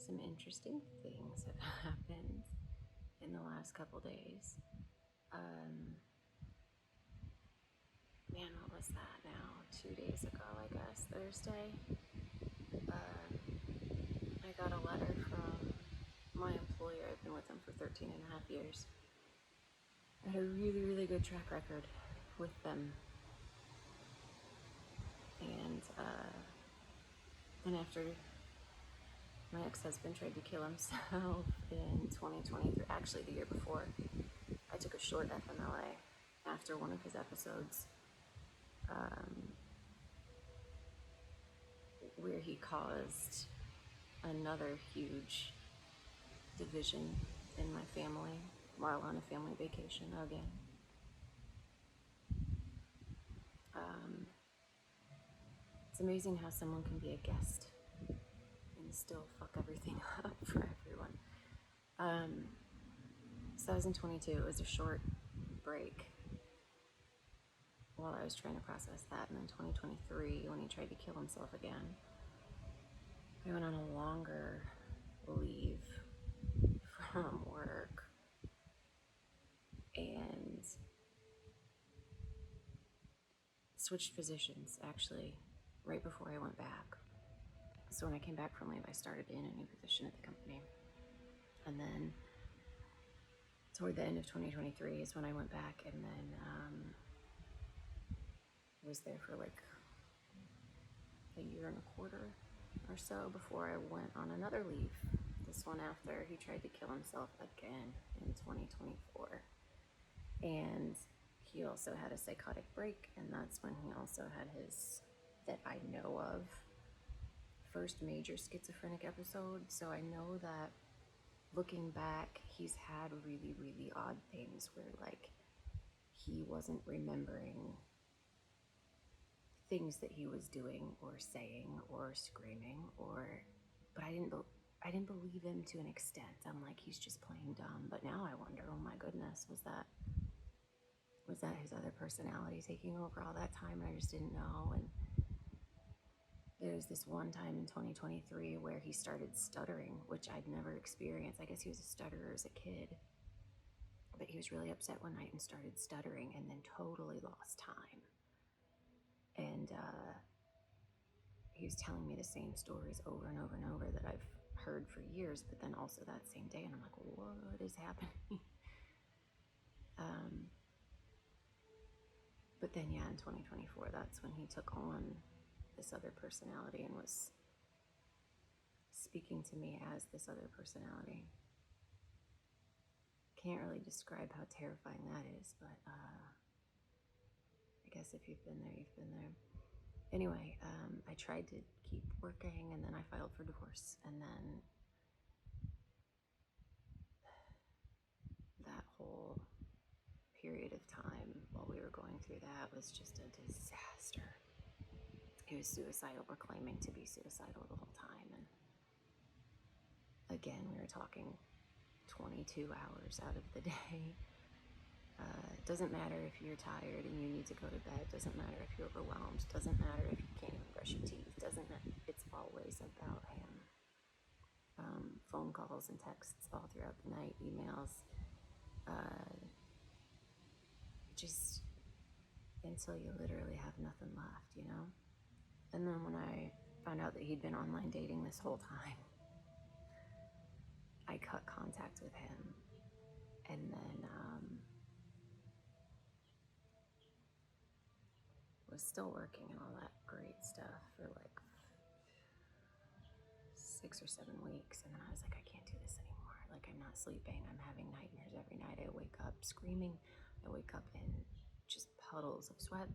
some interesting things have happened in the last couple days. Man, what was that now? 2 days ago, I guess, Thursday. I got a letter from my employer. I've been with them for 13 and a half years. I had a really, really good track record with them. And then after my ex-husband tried to kill himself in 2023, actually the year before, I took a short FMLA after one of his episodes where he caused another huge division in my family while on a family vacation again. It's amazing how someone can be a guest and still fuck everything up for everyone. So I was in 22. It was a short break while I was trying to process that. And then 2023, when he tried to kill himself again, I went on a longer leave from work and switched positions, actually, right before I went back. So when I came back from leave, I started in a new position at the company. And then toward the end of 2023 is when I went back, and then was there for like a year and a quarter or so before I went on another leave. This one after he tried to kill himself again in 2024. And he also had a psychotic break, and that's when he also had his, that I know of, first major schizophrenic episode. So I know that looking back, he's had really, really odd things where like he wasn't remembering things that he was doing or saying or screaming, but I didn't believe him to an extent. I'm like, he's just playing dumb. But now I wonder, oh my goodness, was that his other personality taking over all that time and I just didn't know? And there's this one time in 2023 where he started stuttering, which I'd never experienced. I guess he was a stutterer as a kid, but he was really upset one night and started stuttering and then totally lost time. And he was telling me the same stories over and over and over that I've heard for years, but then also that same day, and I'm like, what is happening? But then, yeah, in 2024, that's when he took on this other personality and was speaking to me as this other personality. Can't really describe how terrifying that is, but I guess if you've been there, you've been there. Anyway, I tried to keep working, and then I filed for divorce, and then that whole period of time while we were going through that was just a disaster. He was suicidal, or claiming to be suicidal the whole time, and again, we were talking 22 hours out of the day. It doesn't matter if you're tired and you need to go to bed. Doesn't matter if you're overwhelmed. Doesn't matter if you can't even brush your teeth. Doesn't matter. It's always about him. Phone calls and texts all throughout the night, emails. Just until you literally have nothing left, you know? And then when I found out that he'd been online dating this whole time, I cut contact with him. And then was still working and all that great stuff for like 6 or 7 weeks. And then I was like, I can't do this anymore. Like, I'm not sleeping. I'm having nightmares every night. I wake up screaming. I wake up in just puddles of sweat.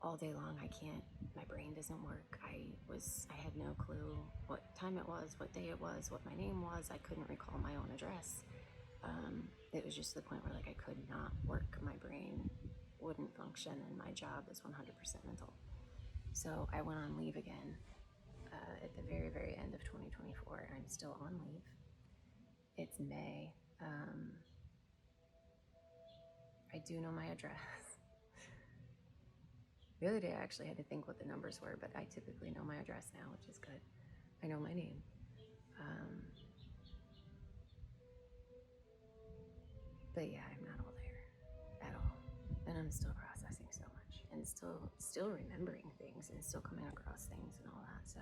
All day long, I can't, my brain doesn't work. I had no clue what time it was, what day it was, what my name was. I couldn't recall my own address. It was just to the point where like I could not work. My brain wouldn't function, and my job is 100% mental. So I went on leave again at the very, very end of 2024. I'm still on leave. It's May. I do know my address. The other day I actually had to think what the numbers were, but I typically know my address now, which is good. I know my name. But yeah, I'm not all there at all. And I'm still processing so much and still remembering things and still coming across things and all that. So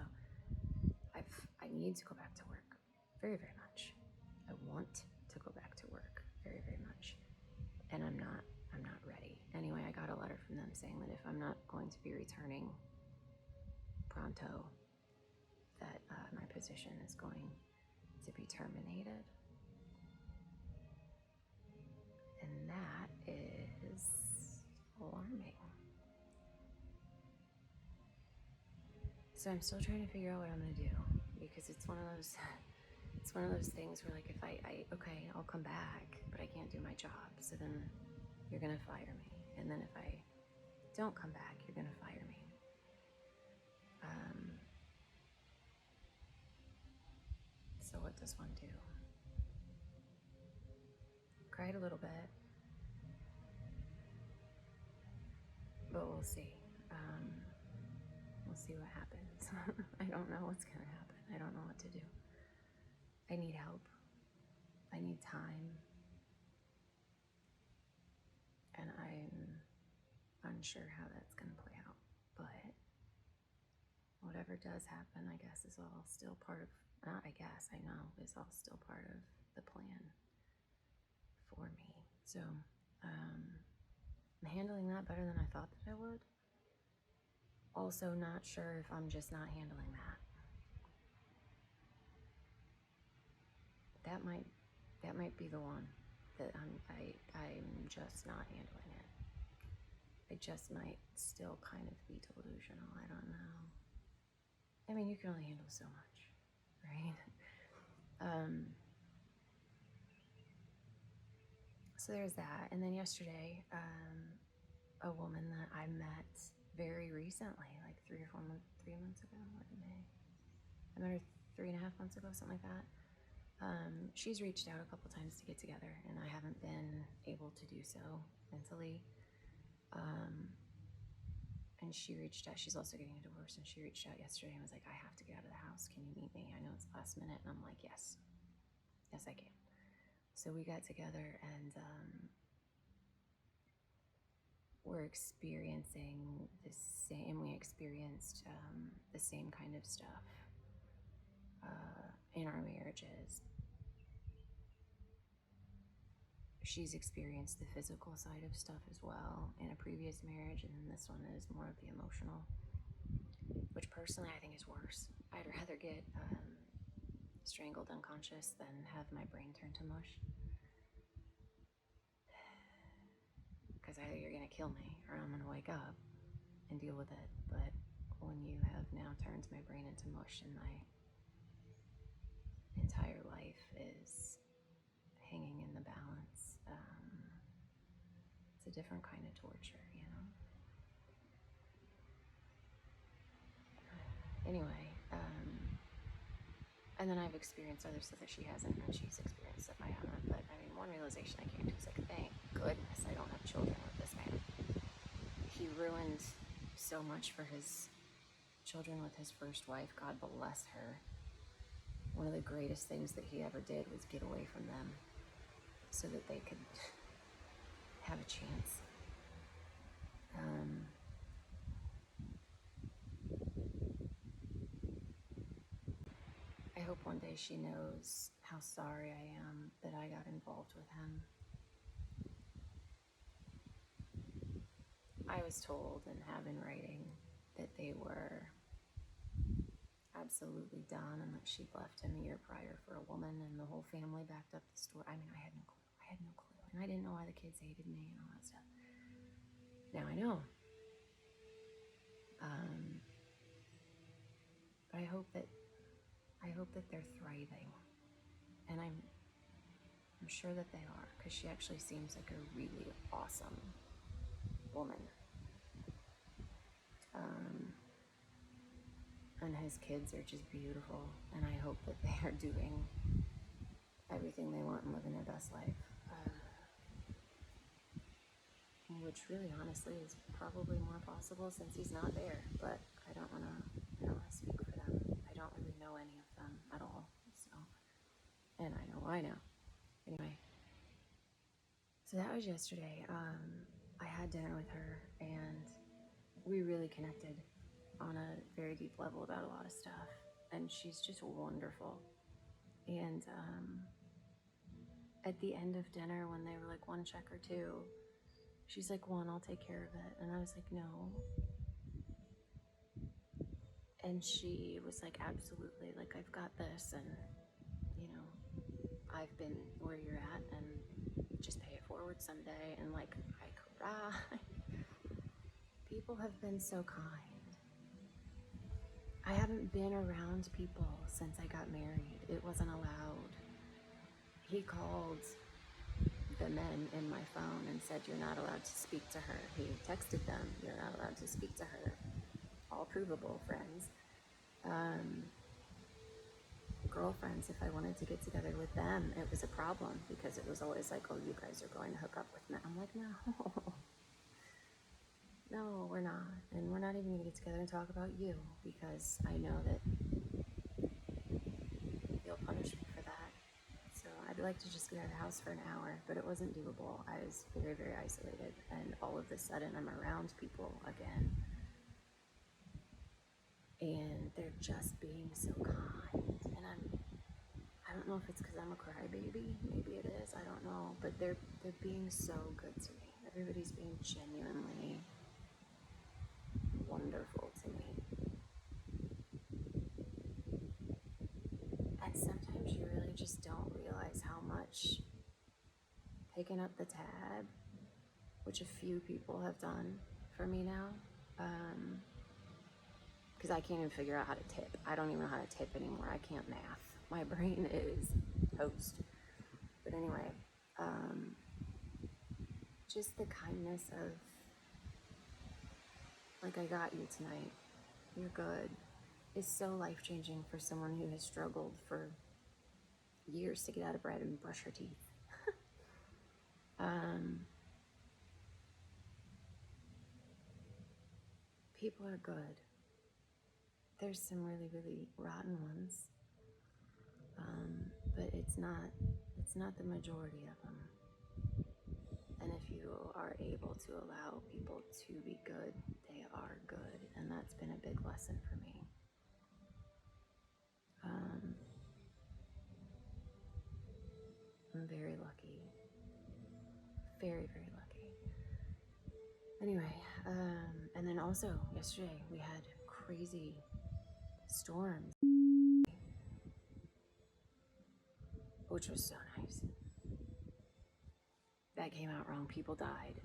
I need to go back to work very, very much. I want to go back to work very, very much. And I'm not ready. Anyway, I got a letter from them saying that if I'm not going to be returning pronto, that my position is going to be terminated. And that is alarming. So I'm still trying to figure out what I'm going to do, because it's one of those things where, like, if okay, I'll come back, but I can't do my job. So then you're going to fire me. And then if I don't come back, you're going to fire me. So what does one do? Cried a little bit, but we'll see. We'll see what happens. I don't know what's going to happen. I don't know what to do. I need help. I need time. And I'm unsure how that's going to play out. But whatever does happen, I guess, is all still part of, not I guess, I know, is all still part of the plan for me. So I'm handling that better than I thought that I would. Also not sure if I'm just not handling that. That might be the one that I'm just not handling it. I just might still kind of be delusional. I don't know. I mean, you can only handle so much, right? So there's that. And then yesterday, a woman that I met very recently, like 3 months ago, what, May? I met her 3.5 months ago, something like that. She's reached out a couple times to get together, and I haven't been able to do so mentally. And she reached out. She's also getting a divorce, and she reached out yesterday and was like, I have to get out of the house. Can you meet me? I know it's last minute. And I'm like, yes. Yes, I can. So we got together, and we're experiencing the same. We experienced the same kind of stuff in our marriages. She's experienced the physical side of stuff as well in a previous marriage, and then this one is more of the emotional, which personally I think is worse. I'd rather get strangled unconscious than have my brain turn to mush. Because either you're going to kill me or I'm going to wake up and deal with it. But when you have now turned my brain into mush and my entire life is hanging in the balance, it's a different kind of torture, you know? Anyway, and then I've experienced other stuff that she hasn't, and she's experienced stuff I haven't. But I mean, one realization I came to is like, thank goodness I don't have children with this man. He ruined so much for his children with his first wife. God bless her. One of the greatest things that he ever did was get away from them so that they could have a chance. I hope one day she knows how sorry I am that I got involved with him. I was told and have in writing that they were absolutely done and that she'd left him a year prior for a woman, and the whole family backed up the story. I mean, I had no clue. And I didn't know why the kids hated me and all that stuff. Now I know. But I hope that they're thriving. And I'm sure that they are, because she actually seems like a really awesome woman. And his kids are just beautiful, and I hope that they are doing everything they want and living their best life. Which really, honestly, is probably more possible since he's not there. But I don't want to speak for them. I don't really know any I know. Anyway, so that was yesterday. I had dinner with her, and we really connected on a very deep level about a lot of stuff. And she's just wonderful. And at the end of dinner, when they were like, one check or two, she's like, one, I'll take care of it. And I was like, no. And she was like, absolutely, like, I've got this, and, you know, I've been where you're at, and just pay it forward someday. And like, I cried. People have been so kind. I haven't been around people since I got married. It wasn't allowed. He called the men in my phone and said, you're not allowed to speak to her. He texted them, you're not allowed to speak to her. All provable friends. Girlfriends, if I wanted to get together with them, it was a problem, because it was always like, oh, you guys are going to hook up with me. I'm like, no. No, we're not. And we're not even going to get together and talk about you, because I know that you'll punish me for that. So I'd like to just get out of the house for an hour, but it wasn't doable. I was very, very isolated, and all of a sudden I'm around people again, and they're just being so kind. And I don't know if it's because I'm a crybaby. Maybe it is. I don't know. But they're being so good to me. Everybody's being genuinely wonderful to me. And sometimes you really just don't realize how much picking up the tab, which a few people have done for me now, because I can't even figure out how to tip. I don't even know how to tip anymore. I can't math. My brain is toast. But anyway, just the kindness of, like, I got you tonight, you're good, is so life-changing for someone who has struggled for years to get out of bed and brush her teeth. People are good. There's some really, really rotten ones, but it's not the majority of them. And if you are able to allow people to be good, they are good, and that's been a big lesson for me. I'm very lucky. Very, very lucky. Anyway, and then also yesterday we had crazy storms, which was so nice. That came out wrong. People died.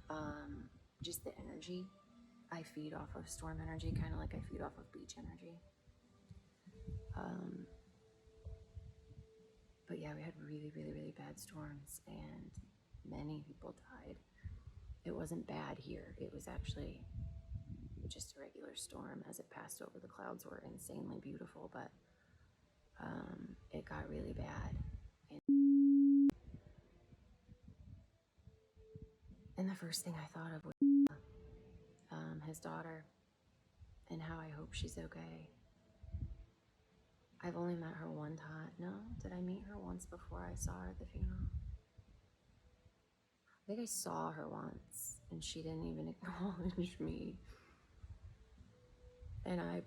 Just the energy. I feed off of storm energy, kind of like I feed off of beach energy. But yeah, we had really, really, really bad storms, and many people died. It wasn't bad here. It was actually just a regular storm. As it passed over, the clouds were insanely beautiful, but it got really bad. And the first thing I thought of was his daughter, and how I hope she's okay. I've only met her one time. No, did I meet her once before I saw her at the funeral? I think I saw her once, and she didn't even acknowledge me. And I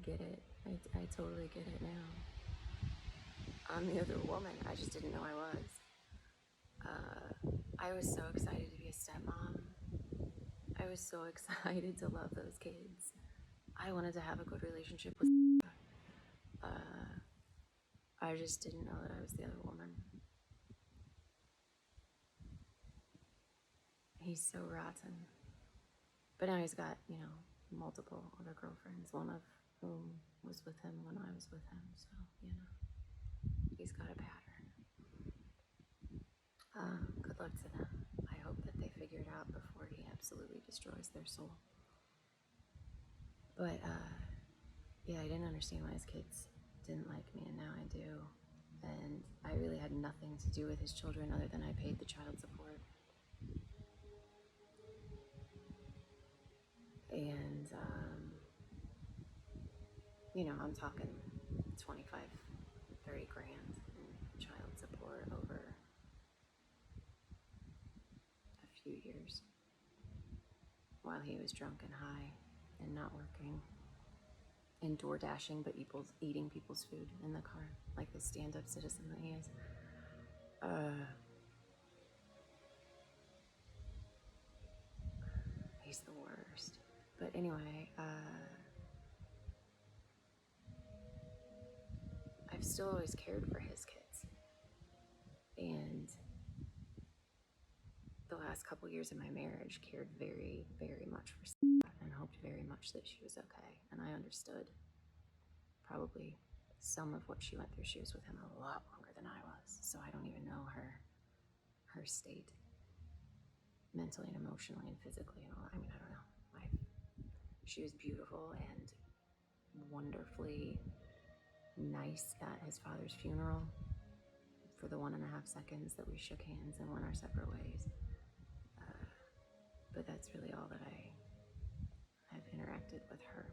get it. I totally get it now. I'm the other woman. I just didn't know I was. I was so excited to be a stepmom. I was so excited to love those kids. I wanted to have a good relationship with I just didn't know that I was the other woman. He's so rotten. But now he's got, multiple other girlfriends, one of whom was with him when I was with him. So, he's got a pattern. Good luck to them. I hope that they figure it out before he absolutely destroys their soul. But, yeah, I didn't understand why his kids didn't like me, and now I do. And I really had nothing to do with his children other than I paid the child support. And, I'm talking 25, 30 grand. child support over a few years while he was drunk and high and not working and door dashing, but eating people's food in the car, like the stand-up citizen that he is. He's the worst. But anyway, I've still always cared for his kids. And the last couple years of my marriage, cared very, very much for Sarah and hoped very much that she was okay. And I understood probably some of what she went through. She was with him a lot longer than I was. So I don't even know her state mentally and emotionally and physically and all that. I mean, I don't know. She was beautiful and wonderfully nice at his father's funeral for the 1.5 seconds that we shook hands and went our separate ways. But that's really all that I have interacted with her.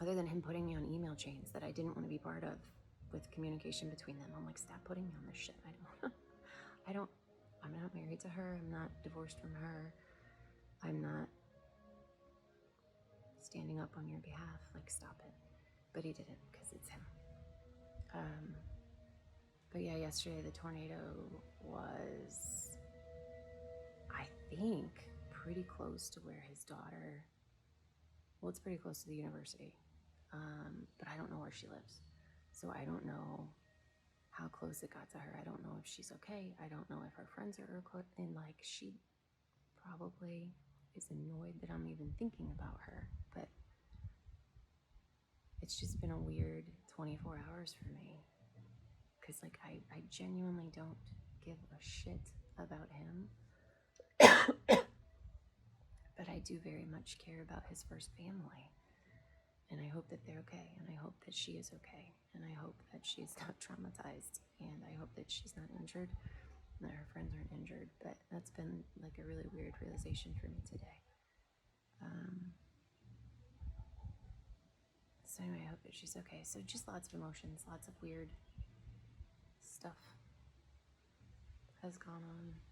Other than him putting me on email chains that I didn't want to be part of with communication between them. I'm like, stop putting me on this shit. I'm not married to her. I'm not divorced from her. I'm not standing up on your behalf. Like, stop it. But he didn't, because it's him. But yeah, yesterday the tornado was, I think, pretty close to where his daughter, well, it's pretty close to the university, but I don't know where she lives. So I don't know how close it got to her. I don't know if she's okay. I don't know if her friends are close. And like, she probably is annoyed that I'm even thinking about her. But it's just been a weird 24 hours for me. Because like, I genuinely don't give a shit about him. But I do very much care about his first family. And I hope that they're okay. And I hope that she is okay. And I hope that she's not traumatized. And I hope that she's not injured. And that her friends aren't injured. But that's been like a really weird realization for me today. So anyway, I hope that she's okay. So just lots of emotions, lots of weird stuff has gone on.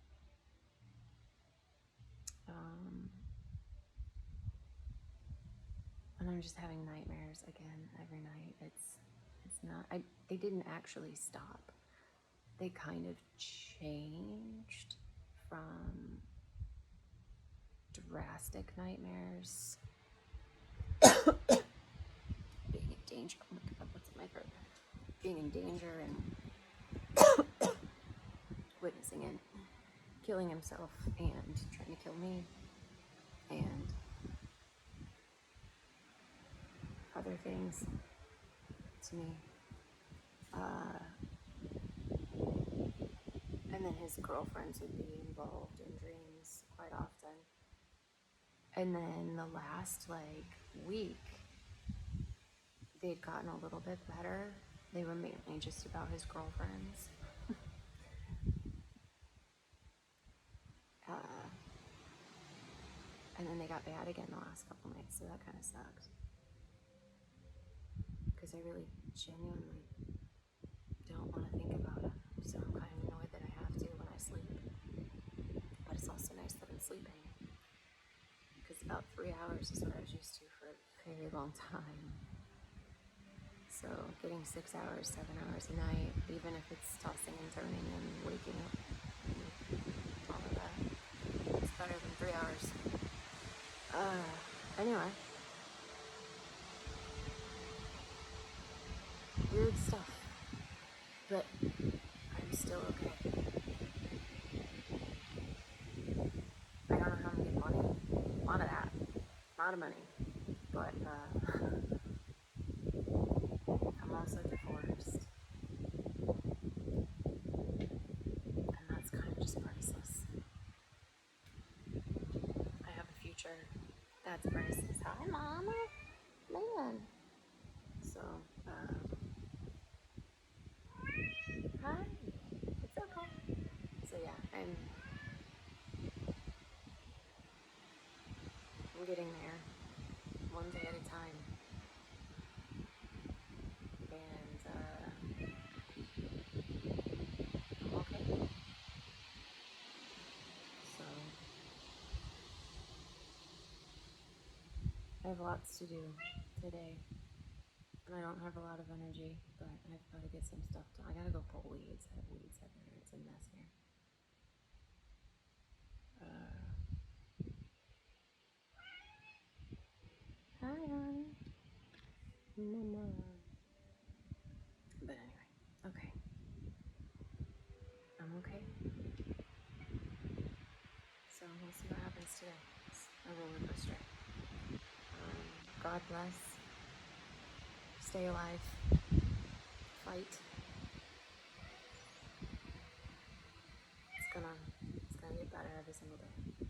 And I'm just having nightmares again every night. It's not, they didn't actually stop. They kind of changed from drastic nightmares, being in danger. Oh my God, what's in my throat? Being in danger and witnessing it, killing himself and trying to kill me, and other things to me. And then his girlfriends would be involved in dreams quite often. And then the last week, they'd gotten a little bit better. They were mainly just about his girlfriends. And then they got bad again the last couple nights, so that kind of sucks. Because I really genuinely don't want to think about it. So I'm kind of annoyed that I have to when I sleep. But it's also nice that I'm sleeping. Because about 3 hours is what I was used to for a very long time. So getting 6 hours, 7 hours a night, even if it's tossing and turning and waking up and all of that, it's better than 3 hours. Anyway. Weird stuff. But I'm still okay. I don't know how I'm gonna get money. A lot of that. A lot of money. But I'm also divorced. And that's kind of just priceless. I have a future. That's priceless. Hi, Mama. Man. So, hi. It's okay. So yeah, I'm getting there. One day at a time. And have lots to do today. And I don't have a lot of energy, but I've got to get some stuff done. I gotta go pull weeds. I have weeds everywhere. It's a mess here. Hi, honey. Mama. But anyway, okay. I'm okay. So we'll see what happens today. It's a roller coaster. God bless. Stay alive. Fight. It's gonna get better every single day.